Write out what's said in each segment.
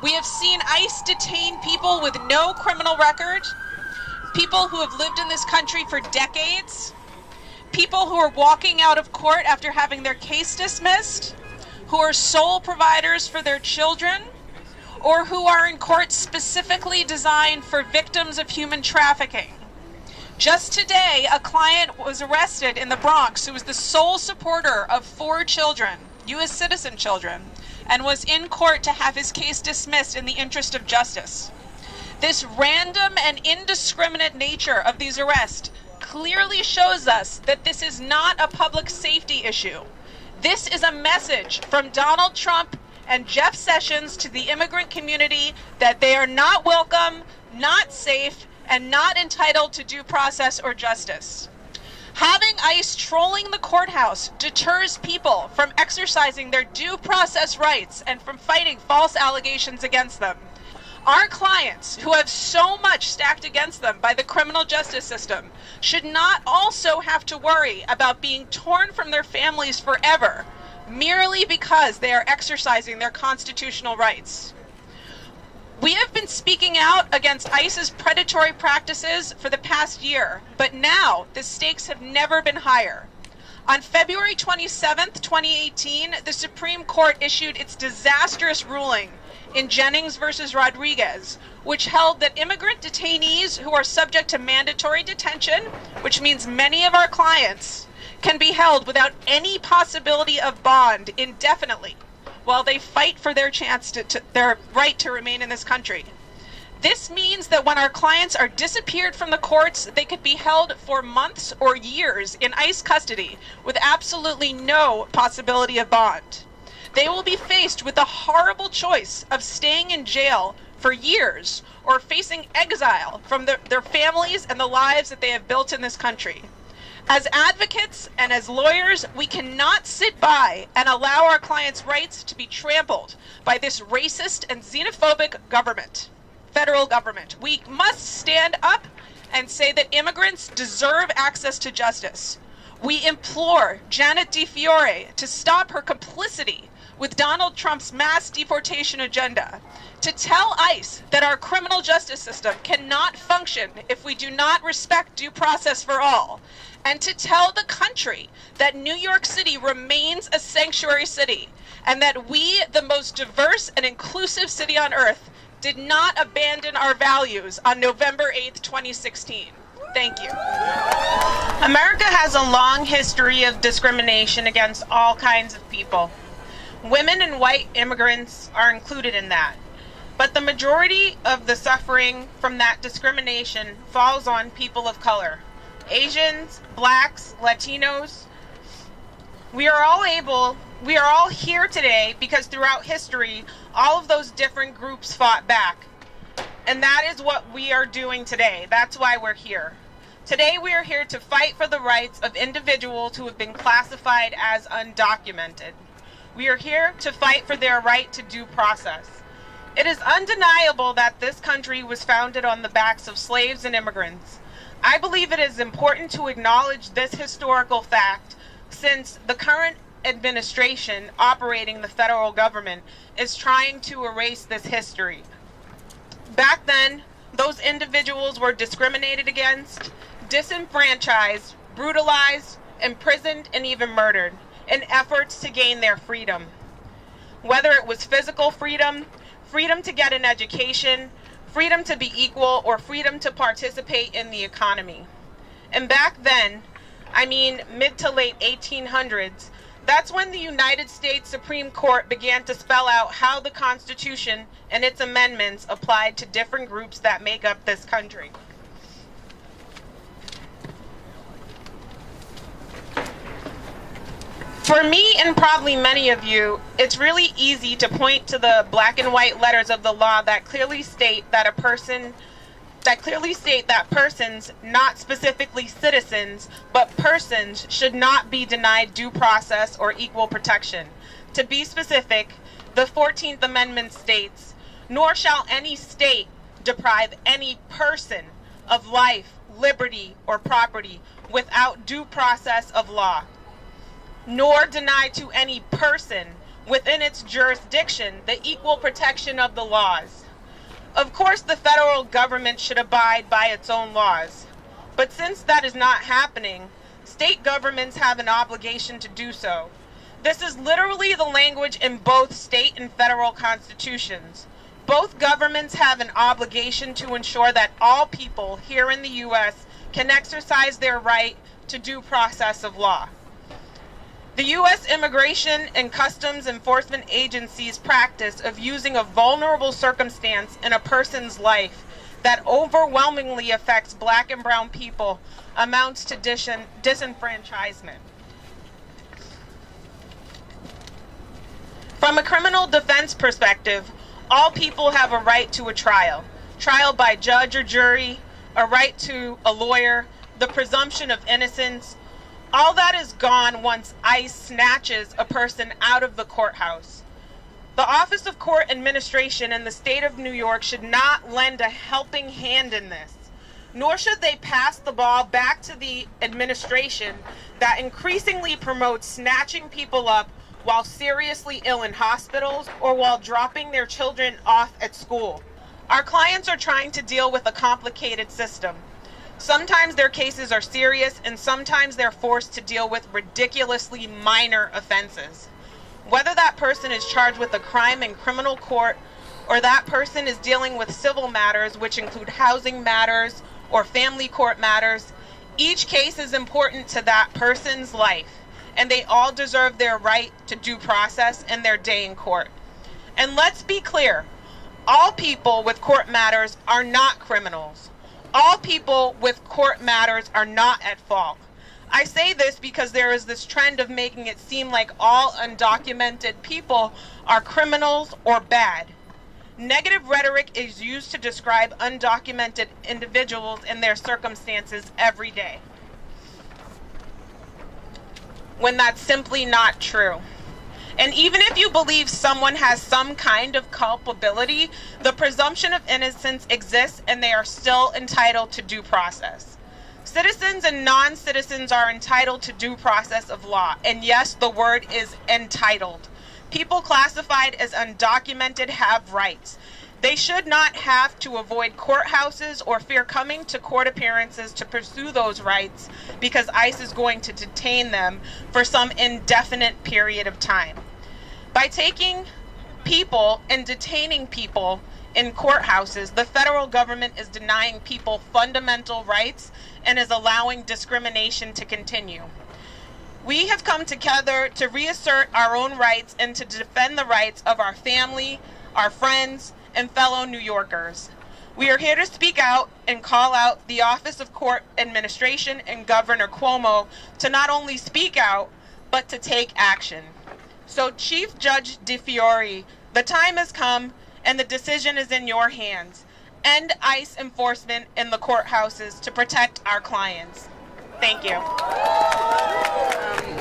We have seen ICE detain people with no criminal record, people who have lived in this country for decades, people who are walking out of court after having their case dismissed, who are sole providers for their children, or who are in court specifically designed for victims of human trafficking. Just today, a client was arrested in the Bronx who was the sole supporter of 4 children, U.S. citizen children, and was in court to have his case dismissed in the interest of justice. This random and indiscriminate nature of these arrests clearly shows us that this is not a public safety issue. This is a message from Donald Trump and Jeff Sessions to the immigrant community that they are not welcome, not safe, and not entitled to due process or justice. Having ICE trolling the courthouse deters people from exercising their due process rights and from fighting false allegations against them. Our clients, who have so much stacked against them by the criminal justice system, should not also have to worry about being torn from their families forever, merely because they are exercising their constitutional rights. We have been speaking out against ICE's predatory practices for the past year, but now the stakes have never been higher. On February 27, 2018, the Supreme Court issued its disastrous ruling in Jennings versus Rodriguez, which held that immigrant detainees who are subject to mandatory detention, which means many of our clients, can be held without any possibility of bond indefinitely while they fight for their their right to remain in this country. This means that when our clients are disappeared from the courts, they could be held for months or years in ICE custody with absolutely no possibility of bond. They will be faced with the horrible choice of staying in jail for years or facing exile from their families and the lives that they have built in this country. As advocates and as lawyers, we cannot sit by and allow our clients' rights to be trampled by this racist and xenophobic government, federal government. We must stand up and say that immigrants deserve access to justice. We implore Janet DeFiore to stop her complicity with Donald Trump's mass deportation agenda, to tell ICE that our criminal justice system cannot function if we do not respect due process for all, and to tell the country that New York City remains a sanctuary city, and that we, the most diverse and inclusive city on earth, did not abandon our values on November 8th, 2016. Thank you. America has a long history of discrimination against all kinds of people. Women and white immigrants are included in that. But the majority of the suffering from that discrimination falls on people of color. Asians, blacks, Latinos. We are all here today because throughout history, all of those different groups fought back. And that is what we are doing today. That's why we're here. Today we are here to fight for the rights of individuals who have been classified as undocumented. We are here to fight for their right to due process. It is undeniable that this country was founded on the backs of slaves and immigrants. I believe it is important to acknowledge this historical fact, since the current administration operating the federal government is trying to erase this history. Back then, those individuals were discriminated against, disenfranchised, brutalized, imprisoned, and even murdered in efforts to gain their freedom. Whether it was physical freedom, freedom to get an education, freedom to be equal, or freedom to participate in the economy. And back then, I mean mid to late 1800s, that's when the United States Supreme Court began to spell out how the Constitution and its amendments applied to different groups that make up this country. For me, and probably many of you, it's really easy to point to the black and white letters of the law that clearly state that persons, not specifically citizens, but persons, should not be denied due process or equal protection. To be specific, the 14th Amendment states, "Nor shall any state deprive any person of life, liberty, or property without due process of law, nor deny to any person within its jurisdiction the equal protection of the laws. Of course, the federal government should abide by its own laws. But since that is not happening, state governments have an obligation to do so. This is literally the language in both state and federal constitutions. Both governments have an obligation to ensure that all people here in the U.S. can exercise their right to due process of law. The U.S. Immigration and Customs Enforcement Agency's practice of using a vulnerable circumstance in a person's life that overwhelmingly affects Black and brown people amounts to disenfranchisement. From a criminal defense perspective, all people have a right to a trial by judge or jury, a right to a lawyer, the presumption of innocence. All that is gone once ICE snatches a person out of the courthouse. The Office of Court Administration in the state of New York should not lend a helping hand in this, nor should they pass the ball back to the administration that increasingly promotes snatching people up while seriously ill in hospitals or while dropping their children off at school. Our clients are trying to deal with a complicated system. Sometimes their cases are serious, and sometimes they're forced to deal with ridiculously minor offenses. Whether that person is charged with a crime in criminal court or that person is dealing with civil matters, which include housing matters or family court matters, each case is important to that person's life, and they all deserve their right to due process and their day in court. And let's be clear, all people with court matters are not criminals. All people with court matters are not at fault. I say this because there is this trend of making it seem like all undocumented people are criminals or bad. Negative rhetoric is used to describe undocumented individuals and their circumstances every day, when that's simply not true. And even if you believe someone has some kind of culpability, the presumption of innocence exists and they are still entitled to due process. Citizens and non-citizens are entitled to due process of law. And yes, the word is entitled. People classified as undocumented have rights. They should not have to avoid courthouses or fear coming to court appearances to pursue those rights because ICE is going to detain them for some indefinite period of time. By taking people and detaining people in courthouses, the federal government is denying people fundamental rights and is allowing discrimination to continue. We have come together to reassert our own rights and to defend the rights of our family, our friends, and fellow New Yorkers. We are here to speak out and call out the Office of Court Administration and Governor Cuomo to not only speak out, but to take action. So Chief Judge DeFiore, the time has come and the decision is in your hands. End ICE enforcement in the courthouses to protect our clients. Thank you.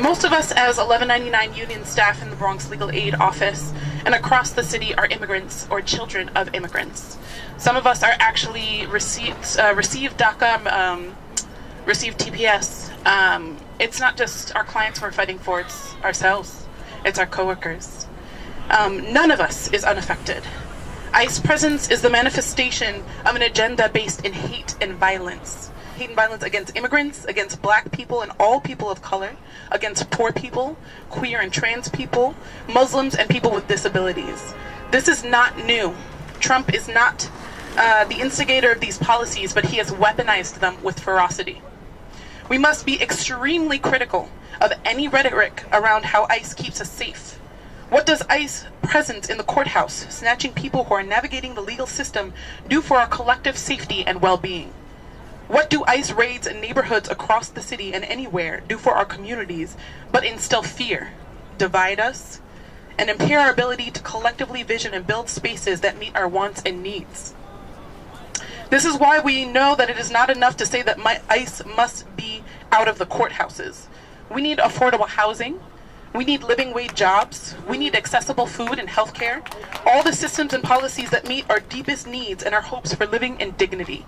Most of us as 1199 union staff in the Bronx Legal Aid Office and across the city are immigrants or children of immigrants. Some of us are actually received DACA, received TPS. It's not just our clients we're fighting for, it's ourselves. It's our coworkers. None of us is unaffected. ICE presence is the manifestation of an agenda based in hate and violence. Hate and violence against immigrants, against Black people and all people of color, against poor people, queer and trans people, Muslims, and people with disabilities. This is not new. Trump is not the instigator of these policies, but he has weaponized them with ferocity. We must be extremely critical of any rhetoric around how ICE keeps us safe. What does ICE presence in the courthouse, snatching people who are navigating the legal system, do for our collective safety and well-being? What do ICE raids in neighborhoods across the city and anywhere do for our communities but instill fear, divide us, and impair our ability to collectively vision and build spaces that meet our wants and needs? This is why we know that it is not enough to say that ICE must be out of the courthouses. We need affordable housing. We need living wage jobs. We need accessible food and healthcare. All the systems and policies that meet our deepest needs and our hopes for living in dignity.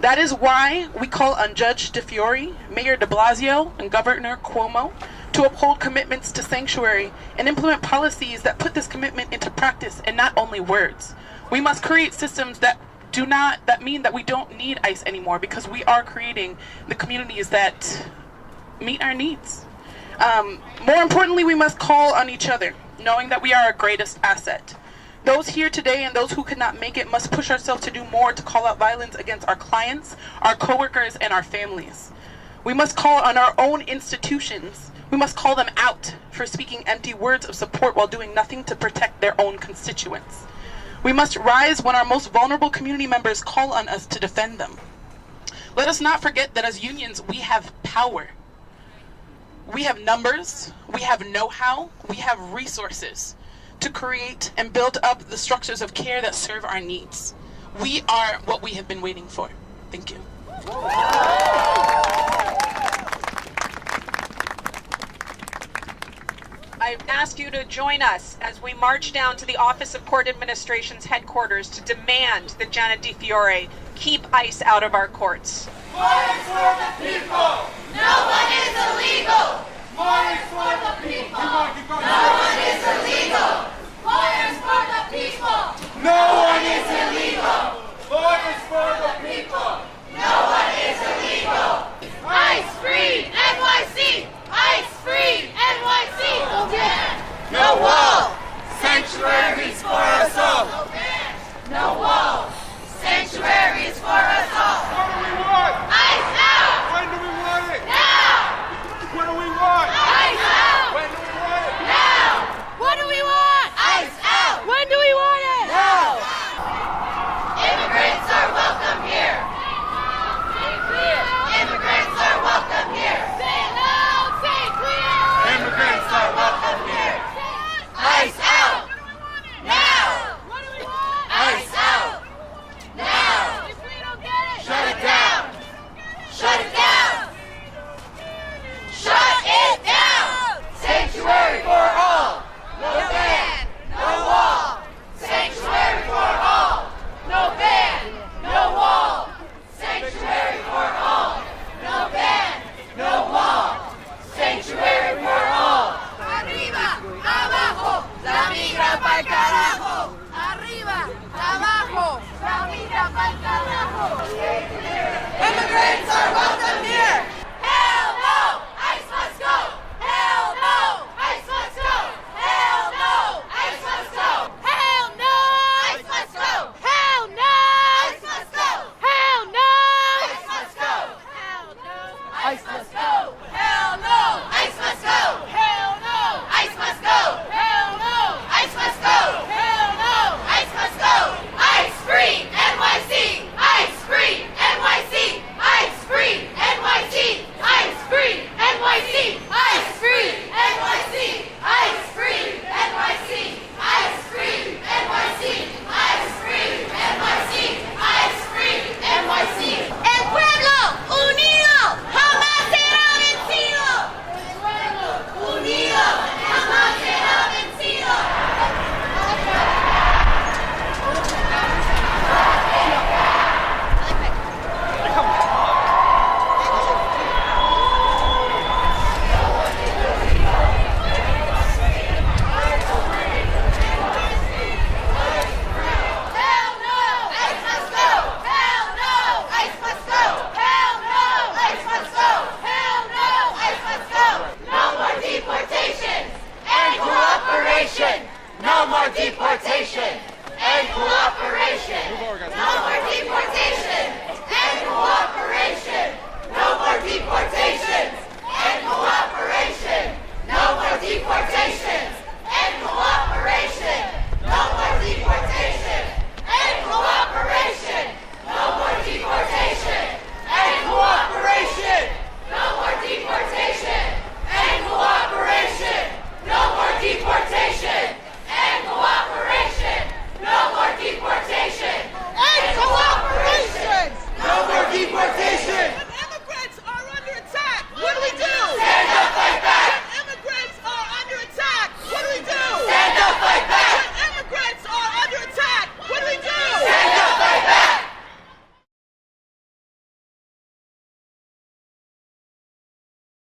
That is why we call on Judge DeFiore, Mayor de Blasio, and Governor Cuomo to uphold commitments to sanctuary, and implement policies that put this commitment into practice and not only words. We must create systems that mean that we don't need ICE anymore, because we are creating the communities that meet our needs. More importantly, we must call on each other, knowing that we are our greatest asset. Those here today and those who could not make it must push ourselves to do more to call out violence against our clients, our coworkers, and our families. We must call on our own institutions. We must call them out for speaking empty words of support while doing nothing to protect their own constituents. We must rise when our most vulnerable community members call on us to defend them. Let us not forget that as unions, we have power. We have numbers, we have know-how, we have resources to create and build up the structures of care that serve our needs. We are what we have been waiting for. Thank you. I ask you to join us as we march down to the Office of Court Administration's headquarters to demand that Janet DeFiore keep ICE out of our courts. More is for the people! No one is illegal! More is for the people! No one is illegal! More is for the people!